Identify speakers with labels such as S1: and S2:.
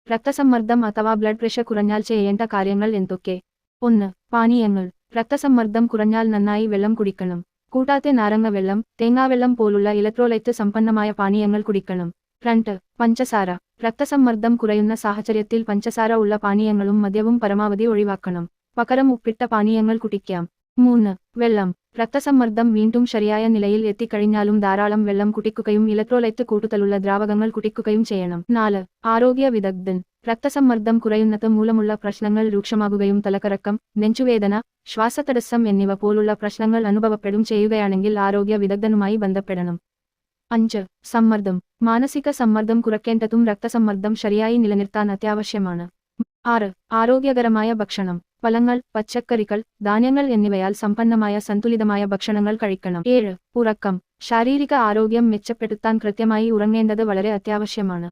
S1: രക്തസമ്മർദ്ദം അഥവാ blood pressure കുറഞ്ഞാൽ ചെയ്യേണ്ട കാര്യങ്ങൾ എന്തൊക്കെ? 1. പാനീയങ്ങൾ. രക്തസമ്മർദ്ദം കുറഞ്ഞാൽ നന്നായി വെള്ളം കുടിക്കണം. കൂടാതെ നാരങ്ങ വെള്ളം, തേങ്ങാവെള്ളം പോലുള്ള ഇലക്ട്രോലൈറ്റ് സമ്പന്നമായ പാനീയങ്ങൾ കുടിക്കണം. 2. പഞ്ചസാര. രക്തസമ്മർദ്ദം കുറയുന്ന സാഹചര്യത്തിൽ പഞ്ചസാര ഉള്ള പാനീയങ്ങളും മദ്യവും പരമാവധി ഒഴിവാക്കണം. പകരം ഉപ്പിട്ട പാനീയങ്ങൾ കുടിക്കാം. 3. വെള്ളം. രക്തസമ്മർദ്ദം വീണ്ടും ശരിയായ നിലയിൽ എത്തിക്കഴിഞ്ഞാലും ധാരാളം വെള്ളം കുടിക്കുകയും ഇലക്ട്രോലൈറ്റ് കൂടുതലുള്ള ദ്രാവകങ്ങൾ കുടിക്കുകയും ചെയ്യണം. 4. ആരോഗ്യ വിദഗ്ധൻ. രക്തസമ്മർദ്ദം കുറയുന്നത് മൂലമുള്ള പ്രശ്നങ്ങൾ രൂക്ഷമാകുകയും തലകറക്കം, നെഞ്ചുവേദന, ശ്വാസതടസ്സം എന്നിവ പോലുള്ള പ്രശ്നങ്ങൾ അനുഭവപ്പെടും ചെയ്യുകയാണെങ്കിൽ ആരോഗ്യ വിദഗ്ധനുമായി ബന്ധപ്പെടണം. 5. സമ്മർദ്ദം. മാനസിക സമ്മർദ്ദം കുറയ്ക്കേണ്ടതും രക്തസമ്മർദ്ദം ശരിയായി നിലനിർത്താൻ അത്യാവശ്യമാണ്. 6. ആരോഗ്യകരമായ ഭക്ഷണം. ഫലങ്ങൾ, പച്ചക്കറികൾ, ധാന്യങ്ങൾ എന്നിവയാൽ സമ്പന്നമായ സന്തുലിതമായ ഭക്ഷണങ്ങൾ കഴിക്കണം. 7. ഉറക്കം. ശാരീരിക ആരോഗ്യം മെച്ചപ്പെടുത്താൻ കൃത്യമായി ഉറങ്ങേണ്ടത് വളരെ അത്യാവശ്യമാണ്.